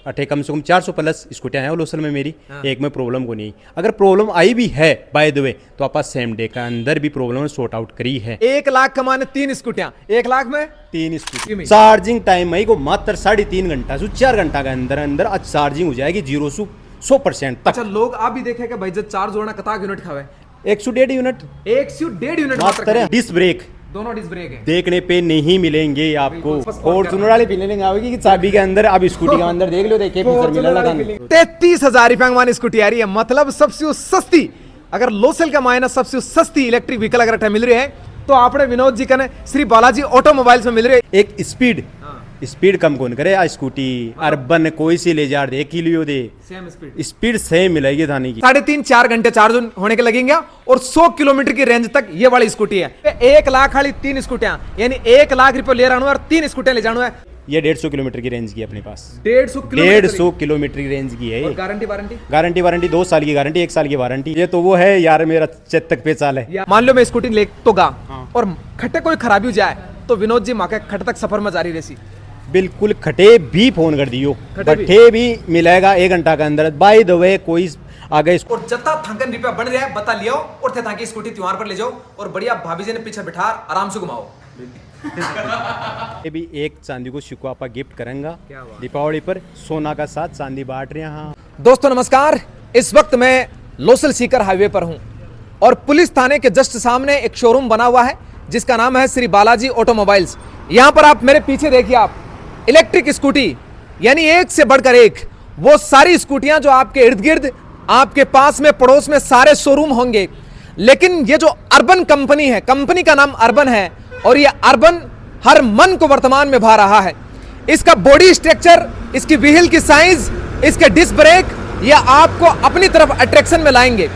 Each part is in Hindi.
अठे कम से कम 400 प्लस स्कूटियाँ हैं लोसल में मेरी। एक में प्रॉब्लम को नहीं, अगर प्रॉब्लम आई भी है बाय द वे तो आप सेम डे का अंदर भी प्रॉब्लम सॉर्ट आउट करी है। 1 लाख कमाने 3 स्कूटियां, 1 लाख में 3 स्कूटी। चार्जिंग टाइम है को मात्र 3.5 घंटा से 4 घंटा के अंदर अंदर आज चार्जिंग हो जाएगी 0 से 100% तक। अच्छा, लोग आप भी देखे कि भाई जब चार्ज होना कता यूनिट खावे 1 से 1.5 यूनिट, 1 से 1.5 यूनिट मात्र। डिस्क ब्रेक दोनों डिस्क ब्रेक है, देखने पे नहीं मिलेंगे आपको। फॉर्च्यूनर वाले फीलिंग आएगी कि चाबी के अंदर अब स्कूटी के अंदर देख लो, देखिए फीचर मिला लगा 33,000 रुपए में स्कूटी आ रही है, मतलब सबसे सस्ती। अगर लोसल का मायना सबसे सस्ती इलेक्ट्रिक व्हीकल अगर मिल रही है तो आपने विनोद जी का श्री बालाजी ऑटोमोबाइल्स में मिल रही है। एक स्पीड कम कौन करे आज स्कूटी अर्बन कोई सी ले जा रहे किलो दे सेम स्पीड सेम मिलेगी थाने की। 3.5-4 घंटे चार्ज होने के लगेंगे और 100 किलोमीटर की रेंज तक ये वाली स्कूटी है। 1 लाख वाली 3 स्कूटियां, यानी 1 लाख रुपए ले रहा और 3 स्कूटियां ले जाना है। ये 150 किलोमीटर की रेंज की अपने पास, 150 किलोमीटर की रेंज की है। गारंटी 2 साल की गारंटी, 1 साल की वारंटी। ये तो वो है यार मेरा चेतक पे चाल है। मान लो मैं स्कूटी ले तो गा और खट्टे कोई खराबी हो जाए तो विनोद जी माँ के खट तक सफर में जारी रहती। बिल्कुल, खटे भी फोन कर दियो, खटे भी मिलेगा 1 घंटा के अंदर। बाय द वे कोई आगे और जत्ता थंकन रुपया बन रहा है बता लियो और थे ताकि स्कूटी त्योहार पर ले जाओ और बढ़िया भाभी जी ने पीछे बिठा आराम से घुमाओ। ये भी एक चांदी को शिको आपा गिफ्ट करेंगे दीपावली पर, सोना का साथ चांदी बांट रहे हैं। दोस्तों नमस्कार, इस वक्त मैं लोसल सीकर हाईवे पर हूं और पुलिस थाने के जस्ट सामने एक शोरूम बना हुआ है जिसका नाम है श्री बालाजी ऑटोमोबाइल्स। यहां पर आप मेरे पीछे देखिए, आप इलेक्ट्रिक स्कूटी यानी एक से बढ़कर एक, वो सारी स्कूटियां जो आपके इर्द गिर्द आपके पास में पड़ोस में सारे शोरूम होंगे। लेकिन ये जो अर्बन कंपनी है, कंपनी का नाम अर्बन है और ये अर्बन हर मन को वर्तमान में भा रहा है। इसका बॉडी स्ट्रक्चर, इसकी व्हील की साइज, इसके डिस्क ब्रेक, ये आपको अपनी तरफ अट्रैक्शन में लाएंगे।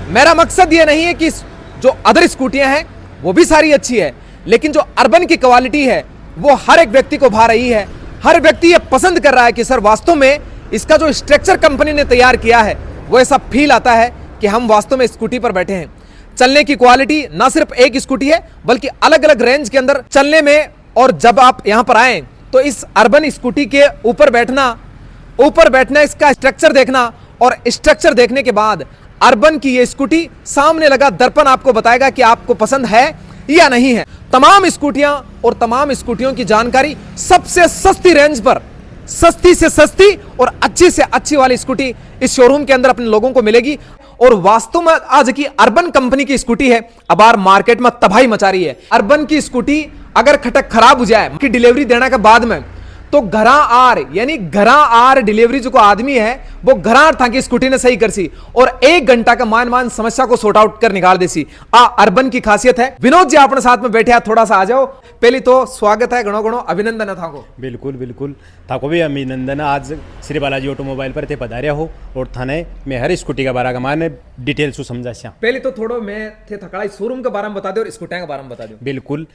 मेरा मकसद ये नहीं है कि जो अदर स्कूटियां हैं वो भी सारी अच्छी है, लेकिन जो अर्बन की क्वालिटी है वो हर एक व्यक्ति को भा रही है। हर व्यक्ति ये पसंद कर रहा है कि सर वास्तव में इसका जो स्ट्रक्चर कंपनी ने तैयार किया है वो ऐसा फील आता है कि हम वास्तव में स्कूटी पर बैठे हैं। चलने की क्वालिटी ना सिर्फ एक स्कूटी है बल्कि अलग अलग रेंज के अंदर चलने में। और जब आप यहां पर आए तो इस अर्बन स्कूटी के ऊपर बैठना, इसका स्ट्रक्चर देखना और स्ट्रक्चर देखने के बाद अर्बन की ये स्कूटी सामने लगा दर्पण आपको बताएगा कि आपको पसंद है या नहीं है। तमाम स्कूटियां और तमाम स्कूटियों की जानकारी सबसे सस्ती रेंज पर, सस्ती से सस्ती और अच्छी से अच्छी वाली स्कूटी इस शोरूम के अंदर अपने लोगों को मिलेगी। और वास्तव में आज की अर्बन कंपनी की स्कूटी है अब आर मार्केट में तबाही मचा रही है। अर्बन की स्कूटी अगर खटक खराब हो जाए कि डिलीवरी देने के बाद में तो घरा आर डिलीवरी जो को आदमी है वो घरा था कि स्कूटी ने सही कर सी और 1 घंटा का मान समस्या को सॉर्ट आउट कर निकाल देसी। अर्बन की खासियत है। विनोद जी अपने साथ में बैठे हैं, थोड़ा सा आ जाओ। पहले तो स्वागत है, गणो अभिनंदन है थाको। बिल्कुल थाको भी अभिनंदन। आज श्री बालाजी ऑटोमोबाइल पर थे पधारिया हो और थाने में हर स्कूटी का बारे में डिटेल से समझा। पहले तो थोड़ा मैं थे थकड़ा शोरूम के बारे में बता दो और स्कूटियां के बारे में बता दो। बिल्कुल,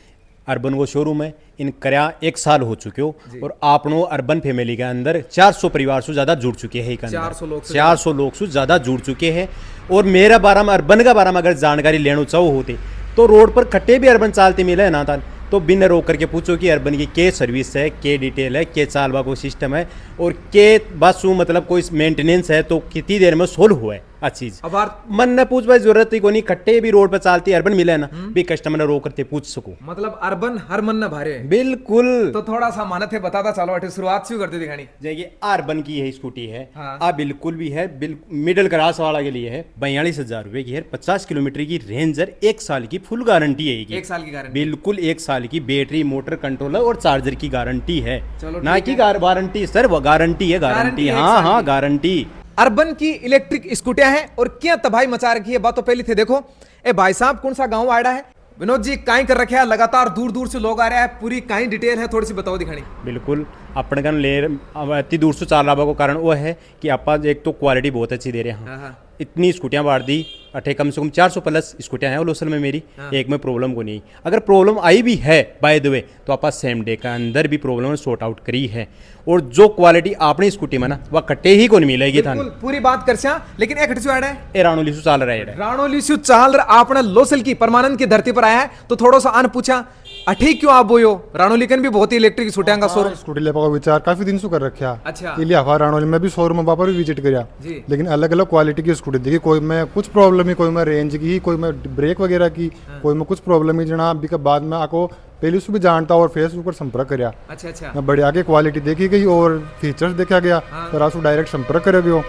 अर्बन वो शोरूम है, इन करया 1 साल हो चुके हो और आपनो अर्बन फैमिली के अंदर 400 परिवार से ज्यादा जुड़ चुके हैं। 400 लोग से ज्यादा जुड़ चुके हैं। और मेरा बारे में अर्बन का बारे में अगर जानकारी लेना चाहो होते तो रोड पर खट्टे भी अर्बन चालते मिले है ना था तो बिन रोक करके पूछो कि अर्बन की के सर्विस है, के डिटेल है, के चालवा को सिस्टम है और के बस मतलब कोई मेंटेनेंस है तो कितनी देर में सोल्व हुआ है चीज। अब मन न पूछ भाई जरूरत ही को नहीं, खट्टे भी रोड पर चालती अर्बन मिले ना भी कस्टमर ने रोक करते पूछ सको। मतलब अर्बन हर मन न भारे। बिल्कुल, तो थोड़ा सा मानत है बताता चलो अटे शुरुआत से करते दिखानी जाइए। अर्बन की यही स्कूटी है। हाँ। बिल्कुल भी है, मिडिल क्लास वाला के लिए है। 42,000 रुपए की है, 50 किलोमीटर की रेंजर, 1 साल की फुल गारंटी है। 1 साल की गारंटी, बिल्कुल 1 साल की बैटरी, मोटर कंट्रोलर और चार्जर की गारंटी है। ना कि वारंटी सर, वो गारंटी है, गारंटी। हाँ गारंटी। अर्बन की इलेक्ट्रिक स्कूटियां हैं और क्या तबाही मचा रखी है। बात तो पहले थे देखो। ए भाई साहब कौन सा गांव आड़ा है? विनोद जी काई कर रखे है, लगातार दूर से लोग आ रहे हैं, पूरी काई डिटेल है, थोड़ी सी बताओ दिखानी। बिल्कुल, अपने कन ले इतनी दूर से चाल रहा को कारण वो है कि आप एक तो क्वालिटी बहुत अच्छी दे रहे हैं। इतनी स्कूटियां बांट दी अठे कम से कम 400 प्लस स्कूटियाँ हैं लोसल में मेरी, एक में प्रॉब्लम को नहीं। अगर प्रॉब्लम आई भी है बाय द वे तो आप सेम डे का अंदर भी प्रॉब्लम सॉर्ट आउट करी है। और जो क्वालिटी आपने स्कूटी में ना वह कट्टे ही को नहीं मिलेगी था। पूरी बात कर स्या, लेकिन एक हटसू ऐड है ए राणोलीसु चाल रहा है, राणोलीसु चाल आपने लोसल की परमानंद की धरती पर आया है, तो थोड़ा सा अन पूछा अठी क्यों आप बोयो? राणोलीकन भी बहुत ही इलेक्ट्रिक स्कूटियां का शोरूम स्कूटी लेने का विचार काफी दिन से कर रखा। अच्छा, इसलिए हवा राणोली में भी शोरूम वहाँ पर भी विजिट करा, जी। लेकिन अलग अलग क्वालिटी की स्कूटी देखी, कोई में कुछ प्रॉब्लम ही, कोई में रेंज की, कोई में ब्रेक वगैरह की, कोई में कुछ प्रॉब्लम ही। जना अभी के बाद में आपको पहले से भी जानता और फेसबुक पर संपर्क करा। अच्छा अच्छा, बढ़िया की क्वालिटी देखी गई और फीचर्स देखा गया, तो आसू डायरेक्ट संपर्क करे गयो।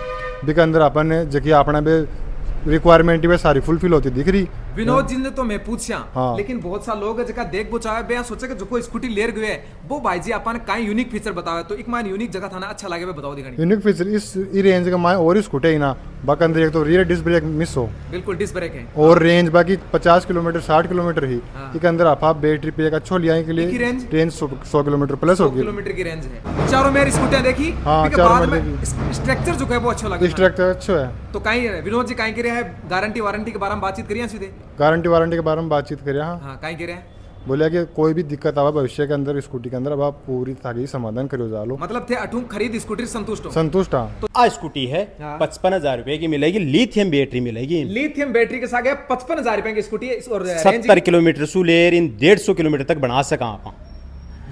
भी के अंदर अपन जगह अपना भी रिक्वायरमेंट भी सारी फुलफिल होती दिख रही। विनोद जी ने तो मैं पूछा, हाँ। लेकिन बहुत सा लोग जगह देख बुचावे बे सोचे कि जो कोई स्कूटी लेर गए वो भाई जी अपन काई यूनिक फीचर बतावे, तो एक मान यूनिक जगह था ना अच्छा लगे बताओ दिखानी। यूनिक फीचर इस रेंज का माय और स्कूटी ही ना, बाकी अंदर एक तो रियर डिस्क ब्रेक मिस हो, बिल्कुल डिस्क ब्रेक है, और रेंज बाकी 50 किलोमीटर 60 किलोमीटर ही। हाँ। इसके अंदर आप बैटरी पे एक अच्छो लिया के लिए रेंज 100 किलोमीटर प्लस होगी, किलोमीटर की रेंज है। चारों मेरी स्कूटियां देखी, हाँ, फिर चारों बाद में में स्ट्रक्चर जो है वो अच्छा लगा, स्ट्रक्चर अच्छा है। तो काई विनोद जी काई करे है गारंटी वारंटी के बारे में बातचीत करिए सीधे। गारंटी वारंटी के बारे में बातचीत करें। हाँ, हाँ काई करे है, बोलिया कि कोई भी दिक्कत आवा भविष्य के अंदर स्कूटी के अंदर अब आप पूरी ताकि समाधान करो जा लो। मतलब थे अठूं खरीद स्कूटी संतुष्ट हो? संतुष्ट। हाँ, तो आ स्कूटी है हाँ। 55,000 रुपए की मिलेगी, लिथियम बैटरी मिलेगी। लिथियम बैटरी के साथ 55,000 रुपए की स्कूटी है और 70 किलोमीटर सुलेर इन 150 किलोमीटर तक बना सका आप।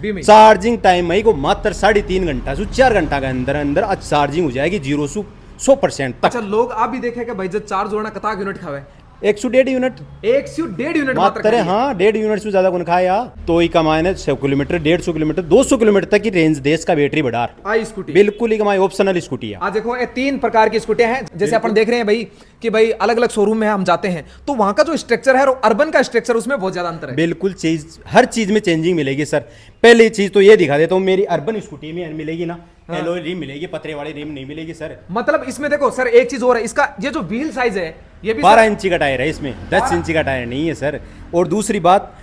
बीमी चार्जिंग टाइम है को मात्र 3.5 घंटा से 4 घंटा के अंदर अंदर आज चार्जिंग हो जाएगी 0 से 100% तक। अच्छा, लोग आप भी देखे कि भाई जब चार्ज होना कता यूनिट खावे 101 यूनिट, 101 यूनिट मात्र है। हाँ, 1.5 यूनिट से ज्यादा कौन खाया तो ही कमाए ने 100 किलोमीटर 150 किलोमीटर 200 किलोमीटर तक की रेंज देश का बैटरी बढ़ा आई स्कूटी बिल्कुल ही कमाई ऑप्शनल स्कूटी है। आज देखो ये 3 प्रकार की स्कूटियां हैं, जैसे अपन देख रहे हैं भाई कि भाई अलग अलग शोरूम में हम जाते हैं तो वहां का जो स्ट्रक्चर है और अर्बन का स्ट्रक्चर उसमें बहुत ज्यादा अंतर है। बिल्कुल चीज हर चीज में चेंजिंग मिलेगी सर। पहली चीज तो ये दिखा देता हूँ, मेरी अर्बन स्कूटी में मिलेगी ना एलॉय रिम मिलेगी, पतरे वाली रिम नहीं मिलेगी सर। मतलब इसमें देखो सर एक चीज और है, इसका ये जो व्हील साइज है ये भी 12 इंची का टायर है इसमें, 10 इंची का टायर नहीं है सर। और दूसरी बात,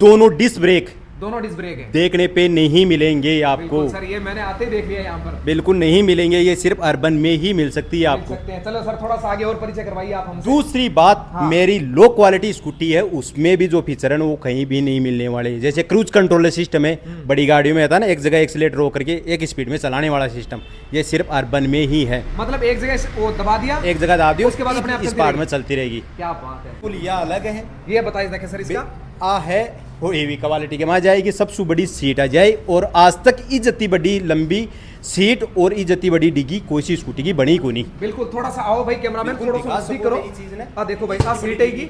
दोनों डिस्क ब्रेक दोनों डिस्क ब्रेक है, देखने पे नहीं मिलेंगे आपको सर ये मैंने आते ही देख लिया यहाँ पर, बिल्कुल नहीं मिलेंगे, ये सिर्फ अर्बन में ही मिल सकती है आपको। सकते हैं। चलो सर थोड़ा सा आगे और परिचय करवाइए आप हमसे। दूसरी बात, हाँ। मेरी लो क्वालिटी स्कूटी है उसमें भी जो फीचर है वो कहीं भी नहीं मिलने वाले। जैसे क्रूज कंट्रोल सिस्टम है बड़ी गाड़ियों में आता है ना, एक जगह एक्सीलेटर रोक करके एक स्पीड में चलाने वाला सिस्टम, ये सिर्फ अर्बन में ही है। मतलब एक जगह वो दबा दिया, एक जगह दबा दियो, उसके बाद अपने आप इस पार्ट में चलती रहेगी। क्या बात है, बिल्कुल यह अलग है। ये बताइए देखिए सर इसका आ है वो हेवी क्वालिटी के में आ जाएगी, सबसे बड़ी सीट आ जाए, और आज तक इज्जती बड़ी लंबी सीट और इज्जती बड़ी डिग्गी कोई सी स्कूटी की बनी को नहीं। बिल्कुल थोड़ा सा आओ भाई कैमरामैन, बिल्कुल थोड़ा सा दिखा नजदीक सको करो। ये चीज़ ने। आ देखो भाई आ सीट है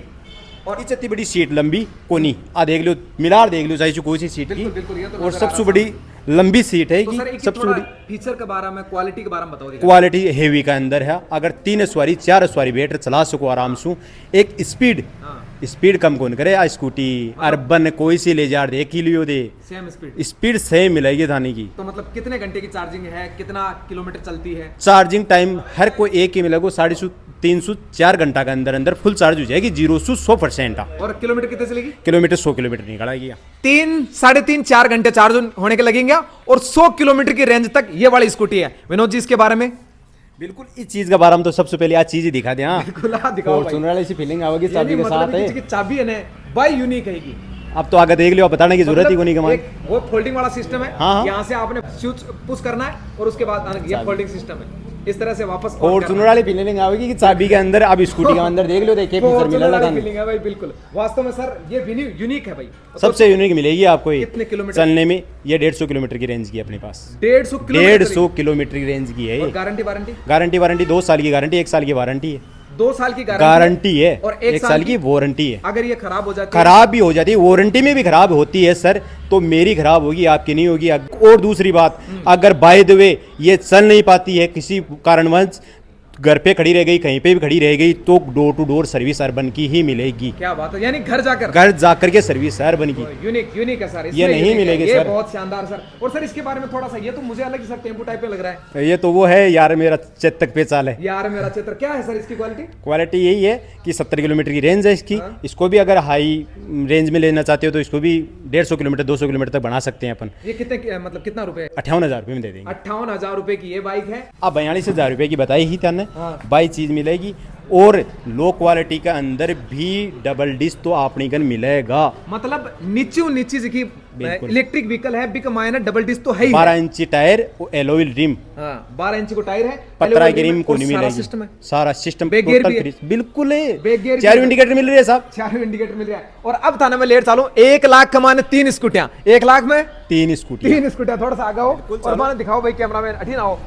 और इज्जती बड़ी सीट लंबी को नहीं, आ देख लो मिलार देख लो चाहे कोई सी सीट की, बिल्कुल बिल्कुल, ये तो और नजर आ सबसे रहा बड़ी लंबी सीट है तो कि सर एक सबसे बड़ी फीचर के बारे में, क्वालिटी के बारे में बताओ दिखा। क्वालिटी हेवी का अंदर है। अगर 3 सवारी 4 सवारी बैठ चला सको आराम से, एक स्पीड हाँ। स्पीड कम कौन करे आ स्कूटी अर्बन कोई सी ले जा दे किलियो दे, सेम स्पीड स्पीड सेम मिलेगी थाने की। तो मतलब कितने घंटे की चार्जिंग है, कितना किलोमीटर चलती है? चार्जिंग टाइम हर कोई एक ही मिलेगा, 3.5 से 4 घंटा के अंदर अंदर फुल चार्ज हो जाएगी 0 से 100%। और किलोमीटर कितने चलेगी? किलोमीटर 100 किलोमीटर निकलेगी। 3-3.5-4 घंटे चार्ज होने के लगेंगे और 100 किलोमीटर की रेंज तक ये वाली स्कूटी है। विनोद जी इसके बारे में बिल्कुल इस चीज के बारे में तो सबसे पहले आज चीज ही दिखा दे। हाँ, बिल्कुल दिखाओ भाई। फॉर्च्यूनर वाली सी फीलिंग आवेगी चाबी के साथ है। की चाबी है ना भाई यूनिक है ये। अब तो आगे देख लियो, बताने की जरूरत ही को नहीं कमाई। वो फोल्डिंग वाला सिस्टम है, हाँ। यहाँ से आपने स्विच पुश करना है और उसके बाद ये फोल्डिंग सिस्टम है, इस तरह से वापस फॉर्च्यूनर वाली फीलिंग आवेगी कि चाबी के अंदर, अब स्कूटी के अंदर देख लो, देखिए फीचर मिला लगा फीलिंग है भाई। बिल्कुल वास्तव में सर ये यूनिक है भाई, सबसे यूनिक मिलेगी आपको। ये कितने किलोमीटर चलने में ये 150 किलोमीटर की रेंज की है अपने पास, 150 किलोमीटर की रेंज की है ये। Guarantee warranty? गारंटी 2 साल की गारंटी, 1 साल की वारंटी है। 2 साल की गारंटी है और 1 साल की वारंटी है। अगर ये खराब हो जाती है, खराब भी हो जाती है, वारंटी में भी खराब होती है सर, तो मेरी खराब होगी आपकी नहीं होगी। और दूसरी बात, अगर बाय द वे ये चल नहीं पाती है किसी कारणवश, घर पे खड़ी रह गई, कहीं पे भी खड़ी रह गई, तो door to door service urban की ही मिलेगी। क्या बात है, यानी घर जाकर के सर्विस अर्बन की। यूनिक है सर, ये नहीं मिलेगी ये सर। बहुत शानदार सर। और सर इसके बारे में थोड़ा सा, ये तो मुझे अलग ही सर टेम्पो टाइप में लग रहा है। ये तो वो है यार मेरा चेतक पे चाल है। यार मेरा चित्र क्या है सर इसकी क्वालिटी यही है कि 70 किलोमीटर की रेंज है इसकी। इसको भी अगर हाई रेंज में लेना चाहते हो तो इसको भी 150 किलोमीटर 200 किलोमीटर तक बना सकते हैं अपन। ये कितने मतलब कितना रुपए? 58,000 रुपये में दे देंगे। 58,000 रुपए की ये बाइक है। अब 42,000 रुपये की बताई ही था, बाई चीज मिलेगी। और लो क्वालिटी के अंदर भी डबल डिस्क तो आपनी गन मिलेगा। मतलब नीची जी बिल्कुल। इलेक्ट्रिक व्हीकल है, बिक मायने डबल डिस्क तो है ही। 12 इंची टायर और एलॉय रिम, 12 इंच को टायर है, 15 की रिम को नहीं सारा मिलेगी। सिस्टम है, सारा सिस्टम बैक गियर भी है। टोटल बिल्कुल है, बैक गियर भी चारों है। इंडिकेटर मिल रहे हैं साहब, चारों इंडिकेटर मिल रहा है। और अब थाने में लेट चालू 1 लाख कमाने 3 स्कूटियां, 1 लाख में 3 स्कूटी। 3 स्कूटियां। थोड़ा सा आगे हो और माने दिखाओ भाई कैमरामैन, अठी ना हो।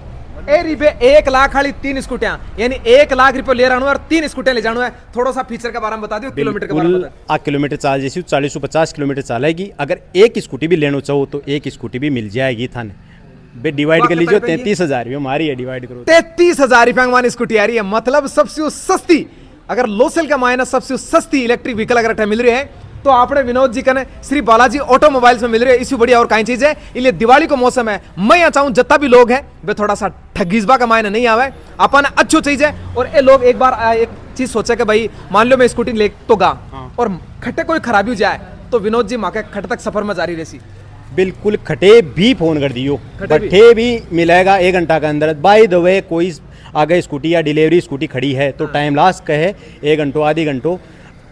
ए रिपे 1 लाख वाली 3 स्कूटियां, यानी 1 लाख रुपए ले रहा है और 3 स्कूटियां ले जाना है। थोड़ा सा फीचर के बारे में बता दियो, किलोमीटर के बारे में बता। आ किलोमीटर चाल जैसी 40 से 50 किलोमीटर चलेगी। अगर एक स्कूटी भी लेना चाहो तो एक स्कूटी भी मिल जाएगी थाने। बे डिवाइड कर लीजिए, 33,000 हमारी है, डिवाइड करो 33,000 रुपए मानी स्कूटी आ रही है। मतलब सबसे सस्ती, अगर लोकल का मायना सबसे सस्ती इलेक्ट्रिक व्हीकल अगर मिल रही है तो आपने विनोद जी कने श्री बालाजी ऑटोमोबाइल्स में मिल रहे हैं। इसी बढ़िया और कई चीज है। इसलिए दिवाली को मौसम है, मैं यहाँ चाहूँ जितना भी लोग हैं वे थोड़ा सा ठगीजबा का मायना नहीं आवे, अपन अच्छो चीज है। और ये लोग एक बार एक चीज सोचे कि भाई मान लो मैं स्कूटी ले तो गा और खट्टे कोई खराबी हो जाए तो विनोद जी माके खट तक सफर में जारी रहसी। बिल्कुल, खटे भी फोन कर दियो, खटे भी। खटे भी मिलेगा 1 घंटा के अंदर। बाय द वे कोई आगे स्कूटी या डिलीवरी स्कूटी खड़ी है तो टाइम लास्ट कहे 1 घंटों आधी घंटों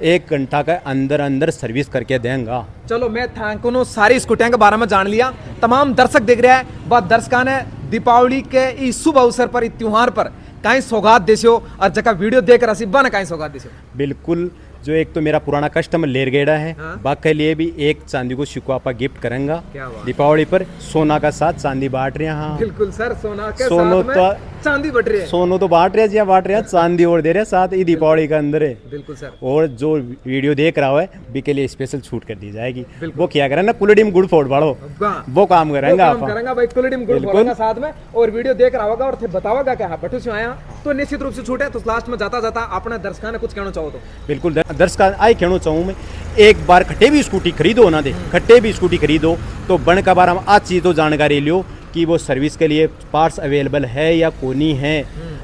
1 घंटा के अंदर अंदर सर्विस करके देंगे। चलो मैं थांको सारी स्कूटियां के बारे में जान लिया। तमाम दर्शक देख रहे हैं, बात दर्शकान है दीपावली के इस शुभ अवसर पर, इस त्योहार पर कहीं सौगात देशो और जगह वीडियो देख रहा बना कहीं सौगात देशो। बिल्कुल, जो एक तो मेरा पुराना कस्टमर लेर गेड़ा है, हाँ। बाकी लिए भी एक चांदी को शिकवा गिफ्ट करेंगे क्या बात। दीपावली पर। सोना का साथ चांदी बांट रहे हैं। हाँ, बिल्कुल सर, सोना के सोनो साथ में तो- चांदी बट रही है। सोनो तो बांट रहे हैं, बांट रहे हैं, चांदी और दे रहे हैं साथ ही दीपावली के अंदर है। बिल्कुल सर। और जो वीडियो देख रहा है बी के लिए स्पेशल छूट कर दी जाएगी। बिल्कुल। वो क्या करें ना, कुलडीम गुड़ फोड़ बाड़ो, वाह। वो काम करेंगे वो काम आप। करेंगे भाई, कुलडीम गुड़ बिल्कुल। बोलेंगे साथ में और वीडियो देख रहा होगा और फिर बताओगा क्या बटू से आया तो निश्चित रूप से छूट है। तो लास्ट में जाता जाता अपने दर्शकों ने कुछ कहना चाहो तो। बिल्कुल, दर्शक आई कहना चाहूँ मैं, एक बार खट्टे भी स्कूटी खरीदो ना दे, खट्टे भी स्कूटी खरीदो तो बन का बार हम आज चीज़ तो जानकारी लियो कि वो सर्विस के लिए पार्ट्स अवेलेबल है या कोनी है।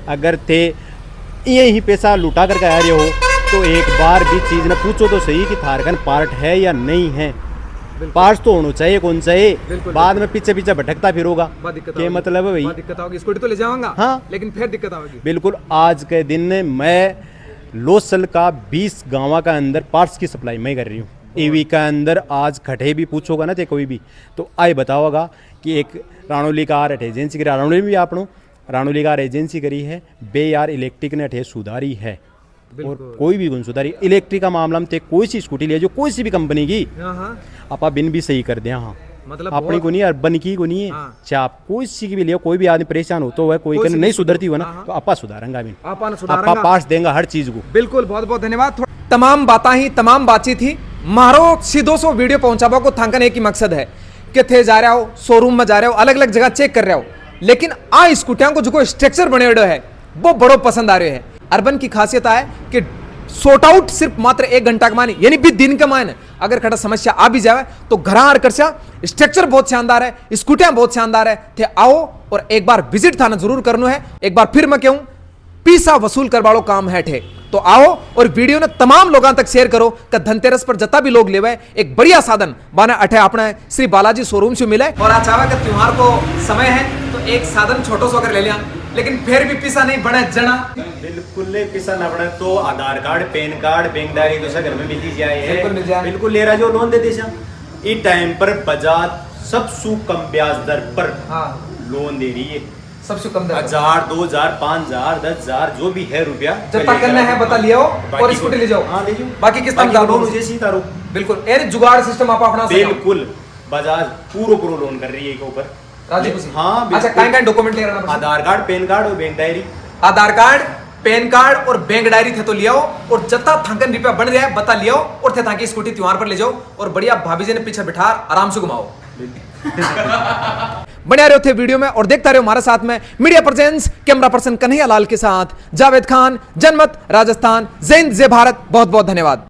अगर थे यही पैसा लुटा करके आ रहे हो तो एक बार भी चीज़ ना पूछो तो सही कि थारकन पार्ट है या नहीं है। पार्ट्स तो होना चाहिए, कौन चाहिए, बिल्कुल, बाद में पीछे पीछे भटकता फिर होगा। बहुत दिक्कत क्या होगी। मतलब है भाई। बहुत दिक्कत होगी, स्कूटी तो ले जाऊंगा हाँ। लेकिन फिर दिक्कत होगी। बिल्कुल, आज के दिन मैं लोसल का 20 गाँव का अंदर पार्ट्स की सप्लाई मैं कर रही हूँ। ईवी का अंदर आज खटे भी पूछोगा ना थे कोई भी तो आए बताओगा कि एक राणोली का आर एजेंसी करी, राणोली में भी आपनो राणोली का एजेंसी करी है बे यार इलेक्ट्रिक ने अठे सुधारी है। और कोई भी गुण सुधारी इलेक्ट्रिक का मामला में ते कोई सी स्कूटी ले जो कोई सी भी कंपनी की आप बिन भी सही कर दें। हाँ, मतलब अपनी को नहीं, अर्बन की को नहीं है। हाँ। चाहे आप कोई सी की भी लियो, कोई भी आदमी परेशान हो तो है, कोई कोई सी नहीं भी सुधरती हुआ ना हाँ, हाँ। तो आपा सुधारेंगे अभी, आपा आपा पास देंगे हर चीज को। बिल्कुल, बहुत बहुत धन्यवाद। तमाम बातें ही तमाम बातचीत ही मारो सीधो सो वीडियो पहुंचाबा को थांकन एक ही मकसद है कि थे जा रहे हो, शोरूम में जा रहे हो, अलग अलग जगह चेक कर रहे हो, लेकिन आ स्कूटियां को जो स्ट्रक्चर बने हुए है वो बड़ो पसंद आ रहे हैं। अर्बन की खासियत है कि सॉर्ट आउट सिर्फ मात्र 1 घंटा का मानी, यानी भी दिन का मायने अगर खड़ा समस्या आ भी जाए तो घर आर कर स्ट्रक्चर बहुत शानदार है, स्कूटियां बहुत शानदार है। थे आओ और एक बार विजिट थाना जरूर करना है। एक बार फिर मैं कहूं पैसा वसूल कर वालों काम है ठे तो आओ और वीडियो ने तमाम लोगों तक शेयर करो कि धनतेरस पर जता भी लोग लेवे एक बढ़िया साधन बाने अठे अपने श्री बालाजी शोरूम से मिले। और आज चाहे कि त्योहार को समय है तो एक साधन छोटो सो कर ले लिया, लेकिन फिर भी पैसा नहीं बने जना। बिल्कुल पैसा ना बने तो Aadhaar card, PAN card, bank diary तो सब घर में मिल जाए। बिल्कुल मिल जाए। बिल्कुल ले रहा जो लोन देते इस टाइम पर बजाज सबसे कम ब्याज दर पर हाँ, लोन दे रही है। सबसे कम दर 1000, 2000, 5000, 10000 जो भी है रुपया जितना करना है बता लियो और स्कूटी ले जाओ। हाँ ले जाओ, बाकी किस तरह लोन मुझे सीधा रो। बिल्कुल ए जुगाड़ सिस्टम आप अपना सको। बिल्कुल, बजाज पूरो लोन कर रही है के ऊपर। राजी खुशी। हाँ, अच्छा, कौन-कौन डॉक्यूमेंट ले रहना? आधार कार्ड, पैन कार्ड और बैंक डायरी। आधार कार्ड, पैन कार्ड और बैंक डायरी थे तो लियो और जत्ता थंकन रुपया बन रहा है बता लियो और थे ताकि स्कूटी त्योहार पर ले जाओ और बढ़िया भाभी जी ने पीछे बिठा आराम से घुमाओ। बने रहे थे वीडियो में और देखता रहो हमारे साथ में media presence camera person Kanhaiya Lal के साथ जावेद खान, जनमत, राजस्थान। जय हिंद, जय भारत। बहुत बहुत धन्यवाद।